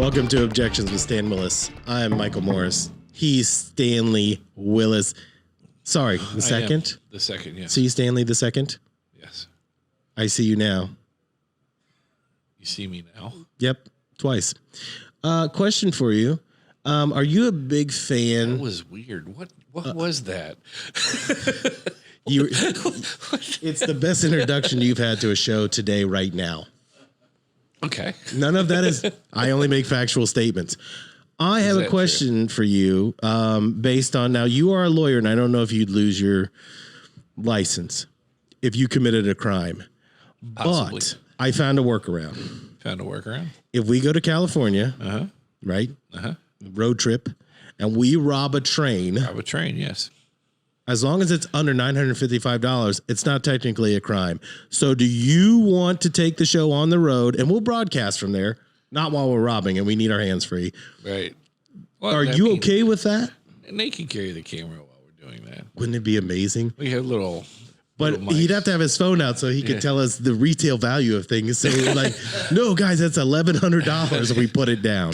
Welcome to Objections with Stan Willis. I am Michael Morris. He's Stanley Willis. Sorry, the second? The second, yes. See Stanley the second? Yes. I see you now. You see me now? Yep, twice. Question for you. Are you a big fan? That was weird. What was that? It's the best introduction you've had to a show today right now. Okay. None of that is, I only make factual statements. I have a question for you based on, now you are a lawyer and I don't know if you'd lose your license if you committed a crime. Possibly. But I found a workaround. Found a workaround? If we go to California, right? Road trip, and we rob a train. Rob a train, yes. As long as it's under $955, it's not technically a crime. So do you want to take the show on the road, and we'll broadcast from there, not while we're robbing and we need our hands free. Right. Well, are you okay with that? And they can carry the camera while we're doing that. Wouldn't it be amazing? We have little... But he'd have to have his phone out so he could tell us the retail value of things. So like, no, guys, that's $1,100 if we put it down.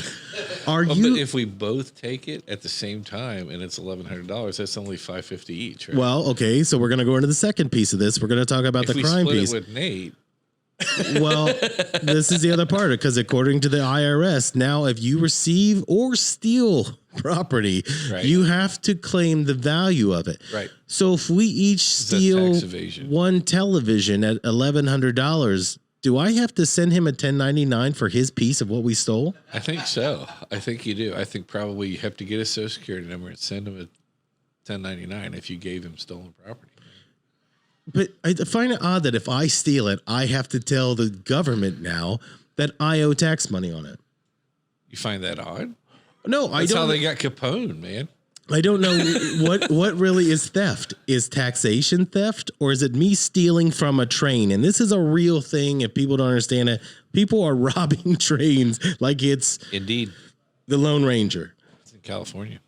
But if we both take it at the same time and it's $1,100, that's only $550 each, right? Well, okay, so we're going to go into the second piece of this. We're going to talk about the crime piece. If we split it with Nate. Well, this is the other part, because according to the IRS, now if you receive or steal property, you have to claim the value of it. Right. So if we each steal one television at $1,100, do I have to send him a 1099 for his piece of what we stole? I think so. I think you do. I think probably you have to get a Social Security number and send him a 1099 if you gave him stolen property. But I find it odd that if I steal it, I have to tell the government now that I owe tax money on it. You find that odd? No, I don't. That's how they got Capone, man. I don't know what really is theft. Is taxation theft, or is it me stealing from a train? And this is a real thing. If people don't understand it, people are robbing trains like it's indeed the Lone Ranger. It's in California.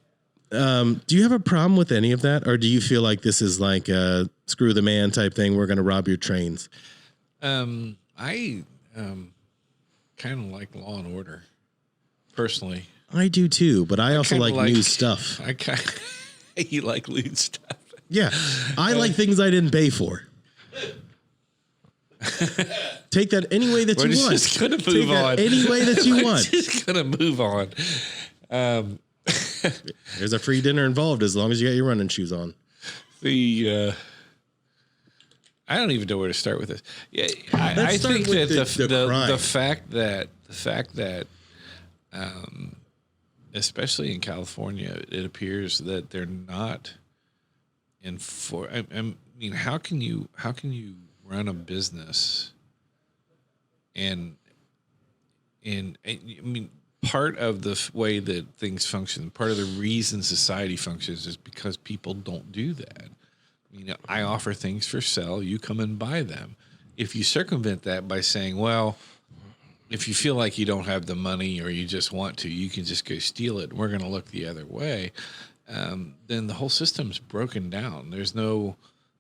Do you have a problem with any of that, or do you feel like this is like a screw the man type thing? We're going to rob your trains. I kind of like Law and Order, personally. I do too, but I also like new stuff. You like lewd stuff? Yeah, I like things I didn't pay for. Take that any way that you want. We're just going to move on. Any way that you want. Just going to move on. There's a free dinner involved as long as you got your running shoes on. I don't even know where to start with this. Yeah, I think that the fact that especially in California, it appears that they're not I mean, how can you run a business and I mean, part of the way that things function, part of the reason society functions is because people don't do that. You know, I offer things for sale, you come and buy them. If you circumvent that by saying, well, if you feel like you don't have the money or you just want to, you can just go steal it and we're going to look the other way. Then the whole system's broken down. There's no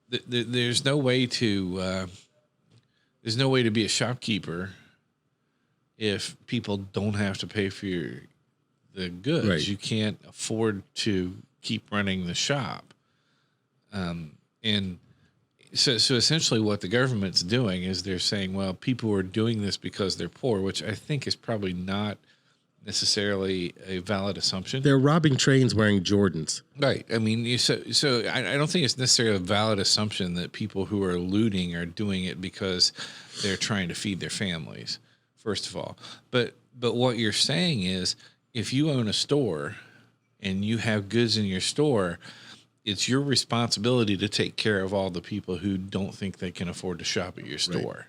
way to be a shopkeeper if people don't have to pay for the goods. Right. You can't afford to keep running the shop. And so essentially what the government's doing is they're saying, well, people are doing this because they're poor, which I think is probably not necessarily a valid assumption. They're robbing trains wearing Jordans. Right. I mean, so I don't think it's necessarily a valid assumption that people who are looting are doing it because they're trying to feed their families, first of all. But what you're saying is if you own a store and you have goods in your store, it's your responsibility to take care of all the people who don't think they can afford to shop at your store.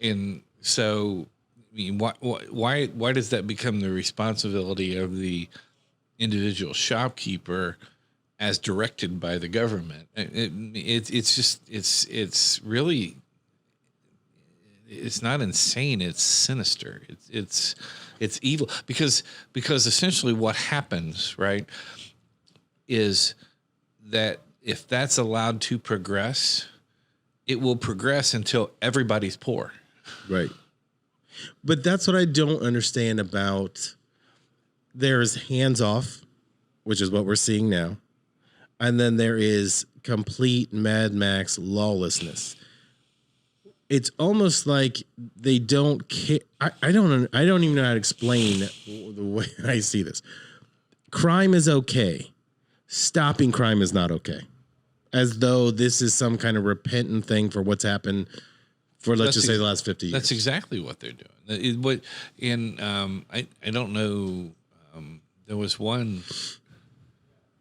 Right. And so, I mean, why does that become the responsibility of the individual shopkeeper as directed by the government? It's really, it's not insane. It's sinister. It's evil because essentially what happens, right, is that if that's allowed to progress, it will progress until everybody's poor. Right. But that's what I don't understand about there's hands off, which is what we're seeing now. And then there is complete Mad Max lawlessness. It's almost like they don't care. I don't even know how to explain the way I see this. Crime is okay. Stopping crime is not okay. As though this is some kind of repentant thing for what's happened for, let's just say, the last 50 years. That's exactly what they're doing. I don't know. There was one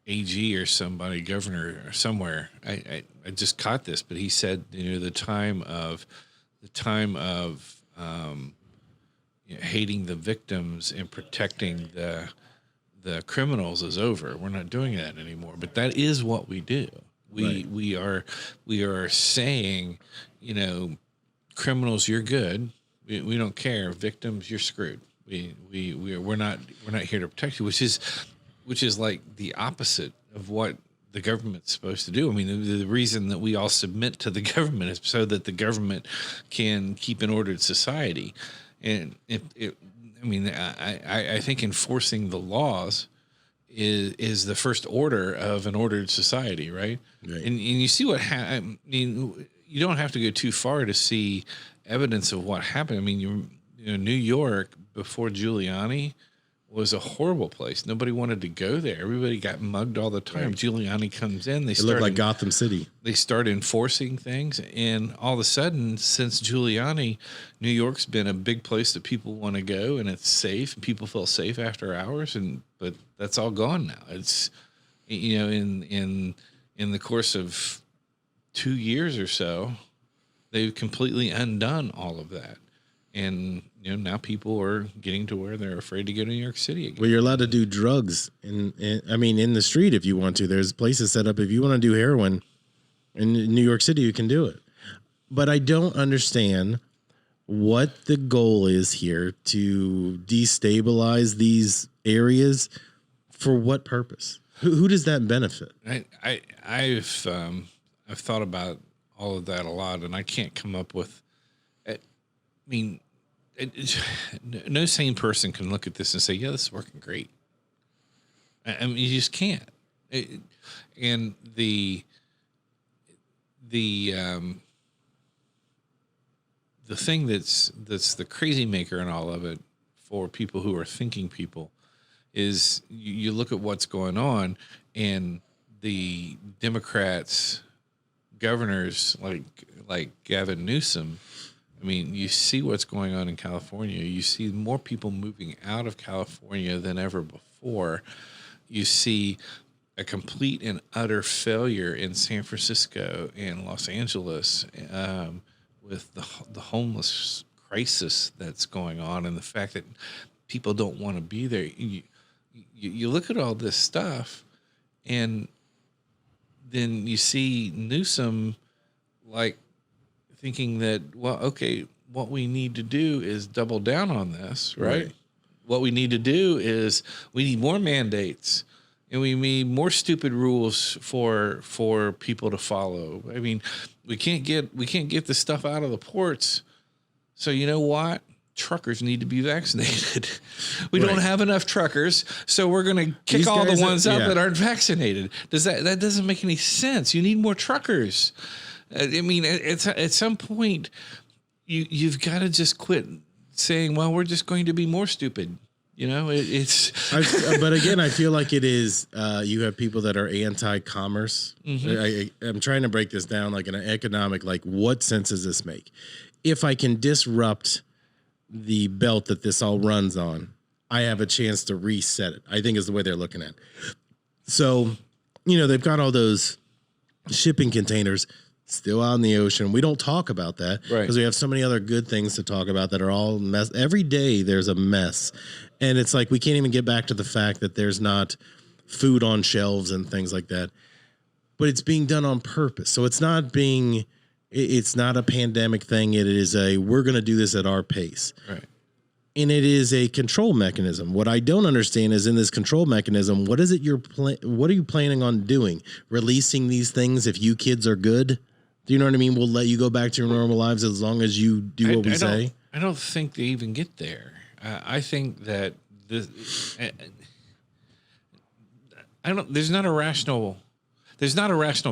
AG or somebody, governor or somewhere. I just caught this, but he said, the time of hating the victims and protecting the criminals is over. We're not doing that anymore. But that is what we do. We are saying, criminals, you're good. We don't care. Victims, you're screwed. We're not here to protect you, which is like the opposite of what the government's supposed to do. I mean, the reason that we all submit to the government is so that the government can keep an ordered society. And I think enforcing the laws is the first order of an ordered society, right? And you see what you don't have to go too far to see evidence of what happened. I mean, New York before Giuliani was a horrible place. Nobody wanted to go there. Everybody got mugged all the time. Right. Giuliani comes in. It looked like Gotham City. They start enforcing things, and all of a sudden, since Giuliani, New York's been a big place that people want to go, and it's safe. And people feel safe after hours, but that's all gone now. It's in the course of 2 years or so, they've completely undone all of that. And now people are getting to where they're afraid to go to New York City again. Well, you're allowed to do drugs in the street if you want to. There's places set up if you want to do heroin in New York City, you can do it. But I don't understand what the goal is here to destabilize these areas. For what purpose? Who does that benefit? I've thought about all of that a lot, and I can't come up with. No sane person can look at this and say, "Yeah, this is working great." I mean, you just can't. And the thing that's the crazy maker in all of it for people who are thinking people is you look at what's going on, and the Democrats, governors like Gavin Newsom. I mean, you see what's going on in California. You see more people moving out of California than ever before. You see a complete and utter failure in San Francisco and Los Angeles with the homeless crisis that's going on, and the fact that people don't want to be there. You look at all this stuff, and then you see Newsom thinking that, well, okay, what we need to do is double down on this, right? What we need to do is we need more mandates, and we need more stupid rules for people to follow. I mean, we can't get this stuff out of the ports. So you know what? Truckers need to be vaccinated. We don't have enough truckers, so we're going to kick all the ones out that aren't vaccinated. That doesn't make any sense. You need more truckers. I mean, at some point, you've got to just quit saying, "Well, we're just going to be more stupid." But again, I feel like it is. You have people that are anti-commerce. Mm-hmm. I'm trying to break this down like an economic. Like, what sense does this make? If I can disrupt the belt that this all runs on, I have a chance to reset it. I think is the way they're looking at it. So, they've got all those shipping containers still out in the ocean. We don't talk about that because we have so many other good things to talk about that are all mess. Every day there's a mess. And it's like we can't even get back to the fact that there's not food on shelves and things like that. But it's being done on purpose. So it's not a pandemic thing. It is we're going to do this at our pace. Right. And it is a control mechanism. What I don't understand is in this control mechanism, what is it what are you planning on doing? Releasing these things if you kids are good? Do you know what I mean? We'll let you go back to your normal lives as long as you do what we say. I don't think they even get there. I think that there's not a rational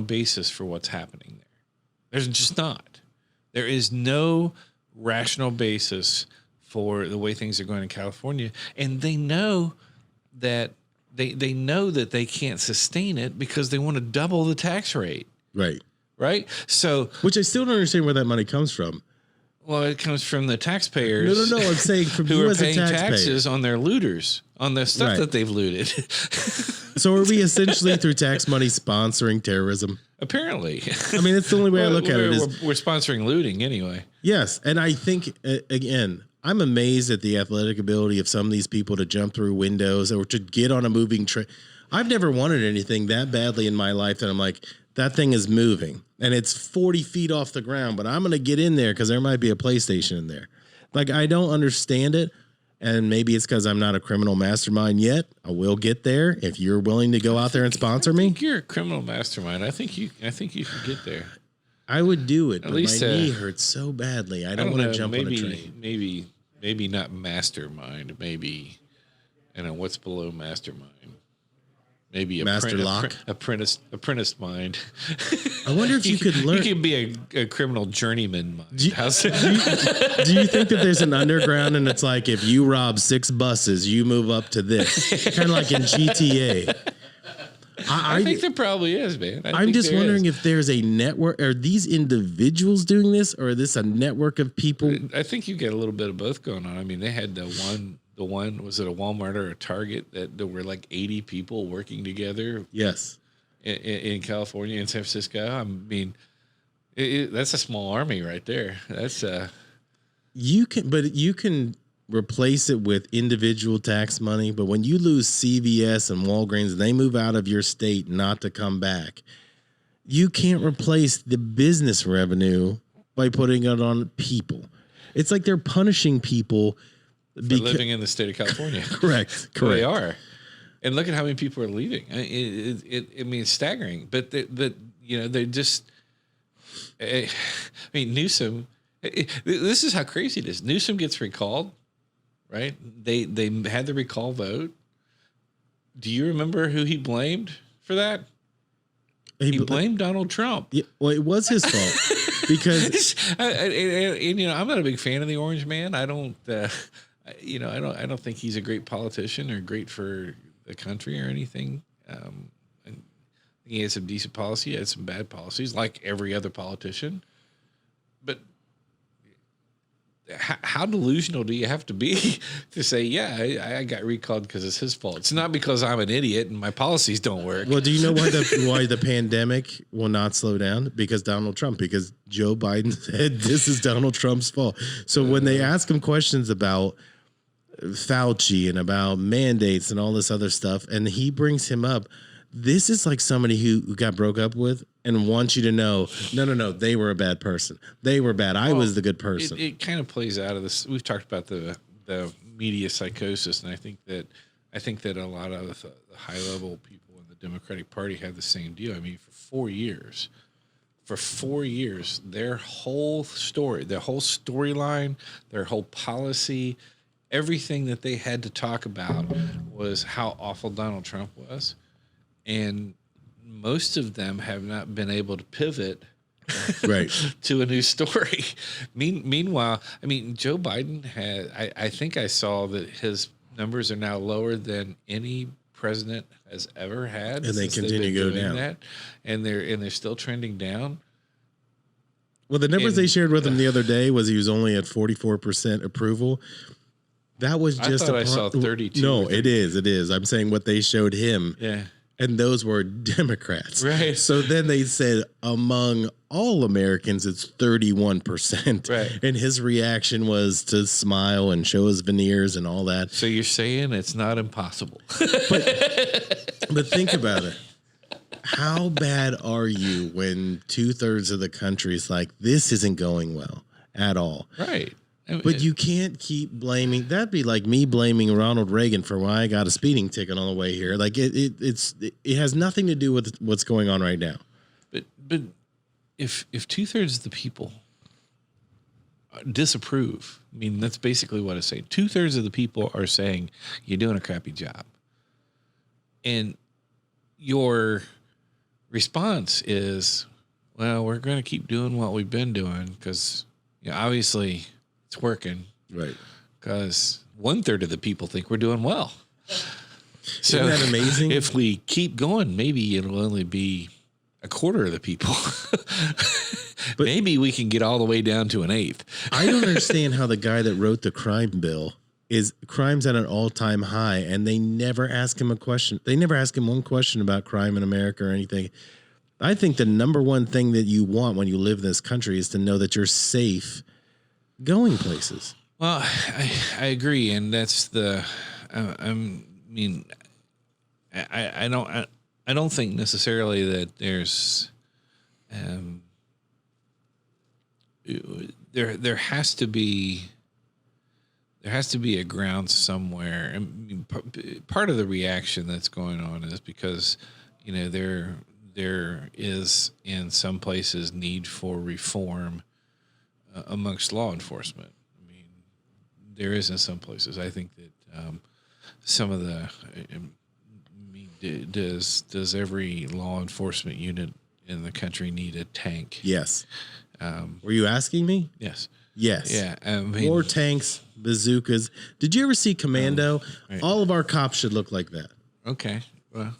basis for what's happening there. There's just not. There is no rational basis for the way things are going in California. And they know that they know that they can't sustain it because they want to double the tax rate. Right. So, which I still don't understand where that money comes from. Well, it comes from the taxpayers. No. I'm saying from who you are as a paying taxpayer. taxes on their looters, on the stuff that they've looted. So are we essentially through tax money sponsoring terrorism? Apparently. I mean, it's the only way I look at it. We're sponsoring looting anyway. Yes, and I think again, I'm amazed at the athletic ability of some of these people to jump through windows or to get on a moving train. I've never wanted anything that badly in my life that I'm like, that thing is moving and it's 40 feet off the ground, but I'm going to get in there because there might be a PlayStation in there. Like, I don't understand it. And maybe it's because I'm not a criminal mastermind yet. I will get there if you're willing to go out there and sponsor me. I think you're a criminal mastermind. I think you should get there. I would do it, but least, my knee hurts so badly. I don't want to jump on a train. Maybe not mastermind. Maybe, what's below mastermind? Maybe a master lock, apprentice mind. I wonder if you could learn. You could be a criminal journeyman mind. Do you think that there's an underground and it's like if you rob 6 buses, you move up to this, kind of like in GTA? I think there probably is, man. I'm just wondering if there's a network. Are these individuals doing this, or is this a network of people? I think you get a little bit of both going on. I mean, they had the one was it a Walmart or a Target that there were like 80 people working together. Yes, in California, in San Francisco. I mean, that's a small army right there. That's you can replace it with individual tax money, but when you lose CVS and Walgreens and they move out of your state not to come back, you can't replace the business revenue by putting it on people. It's like they're punishing people for living in the state of California. Correct. Well, they are, and look at how many people are leaving. I mean, it's staggering. But they're just. I mean, Newsom. This is how crazy it is. Newsom gets recalled. Right? They had the recall vote. Do you remember who he blamed for that? He blamed Donald Trump. Yeah, well, it was his fault because I'm not a big fan of the Orange Man. I don't think he's a great politician or great for the country or anything. And he has some decent policy. He has some bad policies, like every other politician. But how delusional do you have to be to say, yeah, I got recalled because it's his fault? It's not because I'm an idiot and my policies don't work. Well, do you know why the pandemic will not slow down? Because Joe Biden said this is Donald Trump's fault. So when they ask him questions about Fauci and about mandates and all this other stuff, and he brings him up, this is like somebody who got broke up with and wants you to know, no, they were a bad person. They were bad. I was the good person. It kind of plays out of this. We've talked about the media psychosis, and I think that a lot of the high level people in the Democratic Party have the same deal. I mean, for 4 years, their whole story, their whole storyline, their whole policy, everything that they had to talk about was how awful Donald Trump was. And most of them have not been able to pivot right to a new story. Meanwhile, I mean, Joe Biden I think I saw that his numbers are now lower than any president has ever had. And they continue to go down. That, and they're still trending down. Well, the numbers they shared with him the other day was he was only at 44% approval. That was just I saw 32. No, it is. I'm saying what they showed him. Yeah. And those were Democrats. Right. So then they said among all Americans, it's 31%. Right. And his reaction was to smile and show his veneers and all that. So you're saying it's not impossible. But think about it. How bad are you when 2/3 of the country is like, this isn't going well at all? Right. But you can't keep blaming. That'd be like me blaming Ronald Reagan for why I got a speeding ticket on the way here. Like it has nothing to do with what's going on right now. But if 2/3 of the people disapprove, I mean, that's basically what it's saying. 2/3 of the people are saying you're doing a crappy job, and your response is, well, we're going to keep doing what we've been doing because obviously it's working. Right. Because 1/3 of the people think we're doing well. So isn't that amazing? If we keep going, maybe it'll only be 1/4 of the people. But maybe we can get all the way down to 1/8. I don't understand how the guy that wrote the crime bill is crime's at an all-time high, and they never ask him a question. They never ask him one question about crime in America or anything. I think the number one thing that you want when you live in this country is to know that you're safe going places. Well, I agree, and that's the. I don't think necessarily that there's. There has to be a ground somewhere. I mean, part of the reaction that's going on is because there is in some places need for reform amongst law enforcement. I mean, there is in some places. I think that some of the. Does every law enforcement unit in the country need a tank? Yes. Were you asking me? Yes. Yes. Yeah. More tanks, bazookas. Did you ever see Commando? Right. All of our cops should look like that. Okay. Well,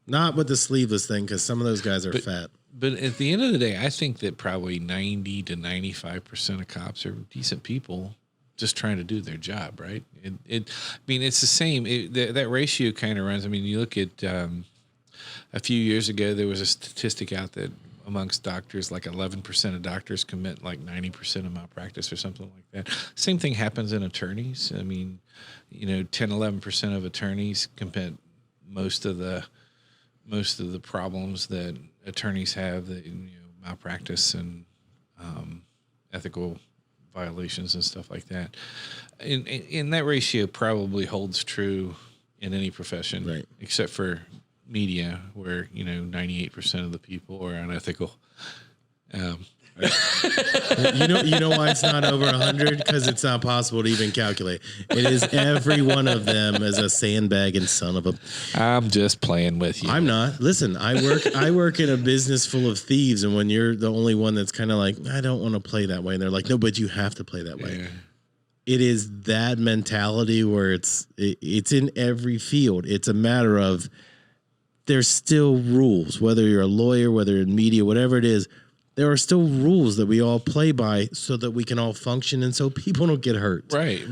not with the sleeveless thing, because some of those guys are fat. But at the end of the day, I think that probably 90 to 95% of cops are decent people just trying to do their job, right? It's the same. That ratio kind of runs. I mean, you look at a few years ago, there was a statistic out that amongst doctors, like 11% of doctors commit like 90% of malpractice or something like that. Same thing happens in attorneys. I mean, 10, 11% of attorneys commit most of the problems that attorneys have, that malpractice and ethical violations and stuff like that. And that ratio probably holds true in any profession, right, except for media, where 98% of the people are unethical. You know why it's not over 100? Because it's not possible to even calculate. It is every one of them as a sandbag and son of a. I'm just playing with you. I'm not. Listen, I work in a business full of thieves, and when you're the only one that's kind of like, I don't want to play that way, and they're like, no, but you have to play that way. Yeah. It is that mentality where it's in every field. It's a matter of there's still rules, whether you're a lawyer, whether in media, whatever it is. There are still rules that we all play by so that we can all function and so people don't get hurt. Right.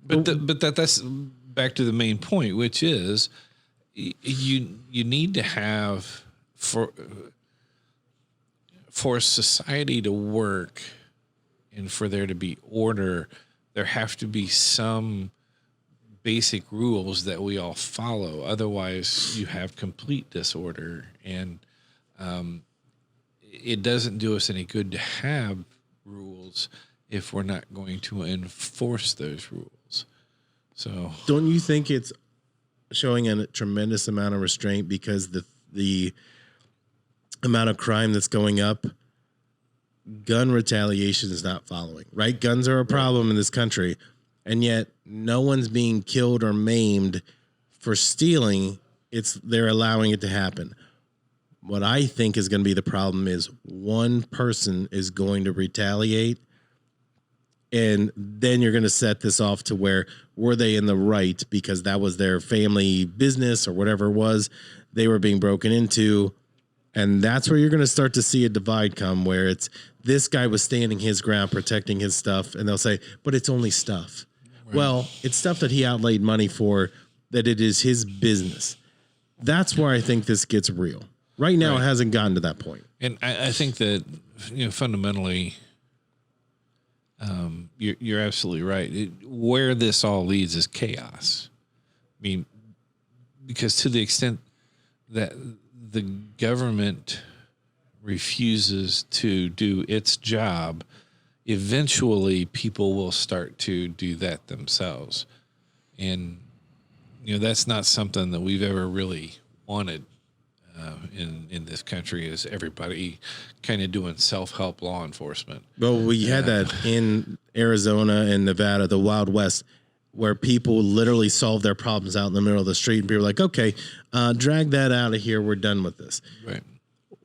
But that's back to the main point, which is you need to have for society to work and for there to be order, there have to be some basic rules that we all follow. Otherwise, you have complete disorder, and it doesn't do us any good to have rules if we're not going to enforce those rules. So, don't you think it's showing a tremendous amount of restraint because the amount of crime that's going up, gun retaliation is not following, right? Guns are a problem in this country, and yet no one's being killed or maimed for stealing. They're allowing it to happen. What I think is going to be the problem is one person is going to retaliate, and then you're going to set this off to where were they in the right because that was their family business or whatever it was. They were being broken into, and that's where you're going to start to see a divide come where it's this guy was standing his ground, protecting his stuff, and they'll say, but it's only stuff. Right. Well, it's stuff that he outlaid money for, that it is his business. That's where I think this gets real. Right now, It hasn't gotten to that point. And I think that, fundamentally, you're absolutely right. Where this all leads is chaos. I mean, because to the extent that the government refuses to do its job, eventually people will start to do that themselves. And, that's not something that we've ever really wanted. In this country, is everybody kind of doing self-help law enforcement. Well, we had that in Arizona and Nevada, the Wild West. where people literally solve their problems out in the middle of the street and people are like, okay, drag that out of here. We're done with this. Right.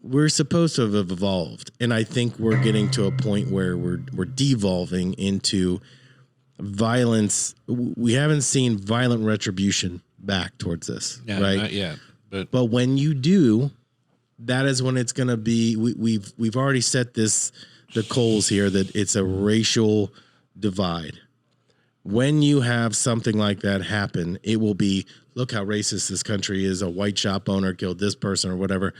We're supposed to have evolved. And I think we're getting to a point where we're devolving into violence. We haven't seen violent retribution back towards this, right? Not yet. But when you do, that is when it's going to be. We've already set the coals here that it's a racial divide. When you have something like that happen, it will be, look how racist this country is. A white shop owner killed this person or whatever.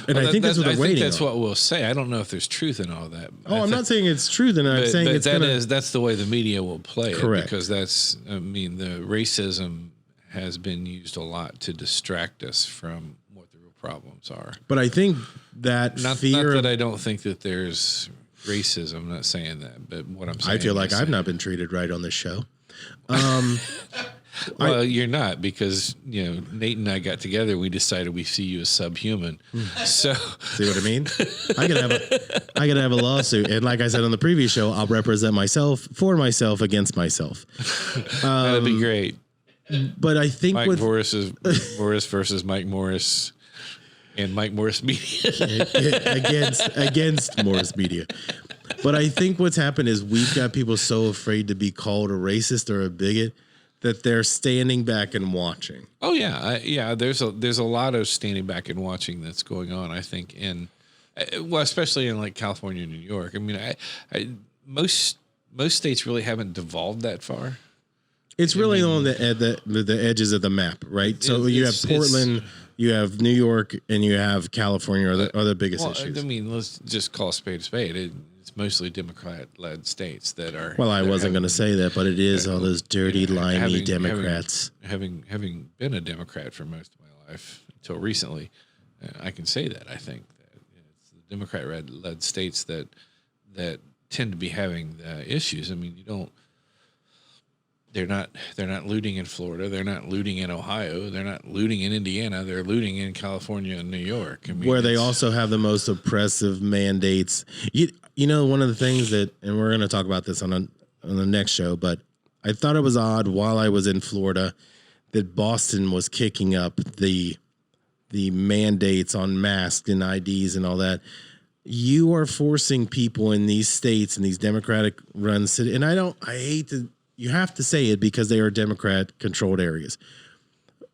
And I think that's what they're waiting on. That's what we'll say. I don't know if there's truth in all that. I'm not saying it's truth, and I'm saying that's the way the media will play correct. It, because the racism has been used a lot to distract us from what the real problems are. But I think that not that I don't think that there's racism. I'm not saying that, but what I'm saying, I feel like I've not been treated right on this show. Well, you're not, because Nate and I got together. We decided we see you as subhuman. So see what I mean? I could have a lawsuit, and like I said on the previous show, I'll represent myself for myself against myself. That'd be great. But I think Morris versus Mike Morris, and Mike Morris Media against Morris Media. But I think what's happened is we've got people so afraid to be called a racist or a bigot that they're standing back and watching. Oh yeah, There's a lot of standing back and watching that's going on. I think especially in like California and New York. I mean, most states really haven't devolved that far. It's really on the edges of the map, right? So you have Portland, you have New York, and you have California are the biggest issues. I mean, let's just call a spade a spade. It's mostly Democrat-led states that are. Well, I wasn't going to say that, but it is all those dirty, limey Democrats. Having been a Democrat for most of my life until recently, I can say that. I think that it's the Democrat-led states that tend to be having issues. I mean, They're not looting in Florida. They're not looting in Ohio. They're not looting in Indiana. They're looting in California and New York. I mean, where they also have the most oppressive mandates. One of the things that, and we're going to talk about this on the next show, but I thought it was odd while I was in Florida that Boston was kicking up the mandates on masks and IDs and all that. You are forcing people in these states and these Democratic-run cities, and you have to say it because they are Democrat-controlled areas.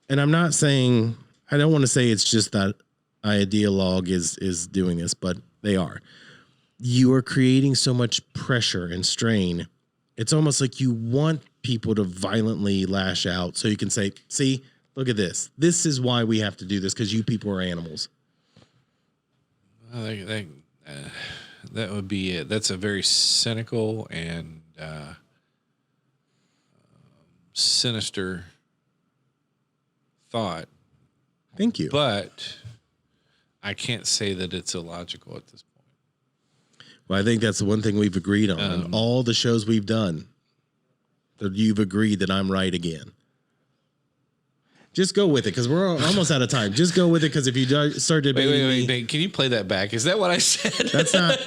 And I'm not saying, I don't want to say it's just that ideologue is doing this, but they are. You are creating so much pressure and strain. It's almost like you want people to violently lash out so you can say, see, look at this. This is why we have to do this, because you people are animals. That would be it. That's a very cynical and sinister thought. Thank you. But I can't say that it's illogical at this point. Well, I think that's the one thing we've agreed on. All the shows we've done, that you've agreed that I'm right again. Just go with it, because we're almost out of time. Just go with it, because if you start debating wait. Can you play that back? Is that what I said? That's not.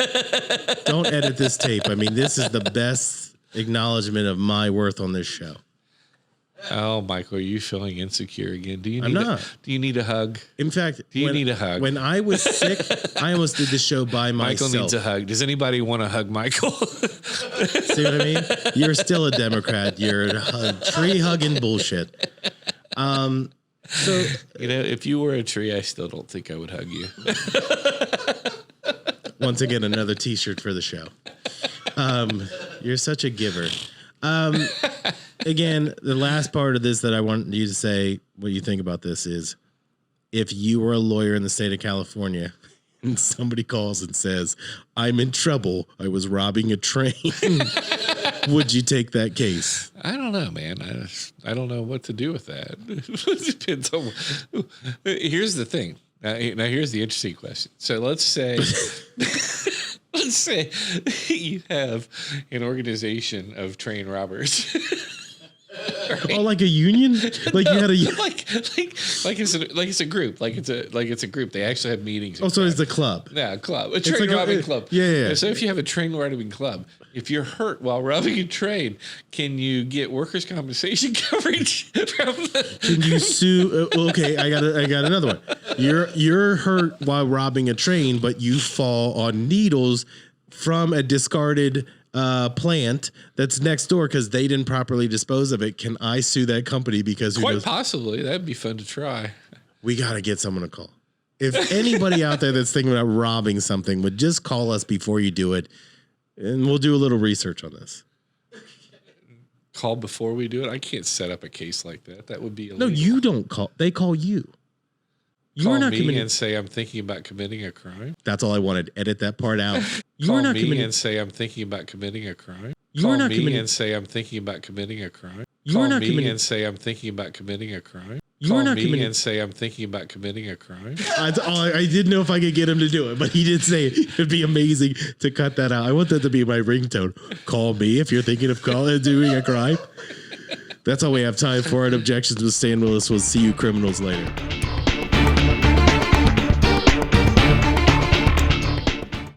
Don't edit this tape. I mean, this is the best acknowledgement of my worth on this show. Oh, Michael, are you feeling insecure again? Do you need a hug? In fact, do you need a hug? When I was sick, I almost did the show by myself. Michael needs a hug. Does anybody want to hug Michael? See what I mean? You're still a Democrat. You're tree hugging bullshit. So if you were a tree, I still don't think I would hug you. Once again, another T-shirt for the show. You're such a giver. Again, the last part of this that I want you to say what you think about this is, if you were a lawyer in the state of California and somebody calls and says, I'm in trouble, I was robbing a train, would you take that case? I don't know, man. I don't know what to do with that. It depends on. Here's the thing. Now here's the interesting question. So let's say you have an organization of train robbers. Right? Oh, like a union? Like you had a like it's a group. Like it's a group. They actually have meetings. oh, so it's the club. Yeah, club. A train like robbing club. Yeah. So if you have a train robbing club, if you're hurt while robbing a train, can you get workers' compensation coverage from Can you sue? Okay, I got another one. You're hurt while robbing a train, but you fall on needles from a discarded plant that's next door because they didn't properly dispose of it. Can I sue that company because Quite possibly. That'd be fun to try. We got to get someone to call. If anybody out there that's thinking about robbing something would just call us before you do it, and we'll do a little research on this. Call before we do it? I can't set up a case like that. That would be illegal. No, you don't call. They call you. Call not me and say I'm thinking about committing a crime. That's all I wanted. Edit that part out. Call me and say I'm thinking about committing a crime. Call me and say I'm thinking about committing a crime. Call me and say I'm thinking about committing a crime. Call me and say I'm thinking about committing a crime. I didn't know if I could get him to do it, but he did say it'd be amazing to cut that out. I want that to be my ringtone. Call me if you're thinking of doing a crime. That's all we have time for at Objections with Stan Willis. We'll see you criminals later.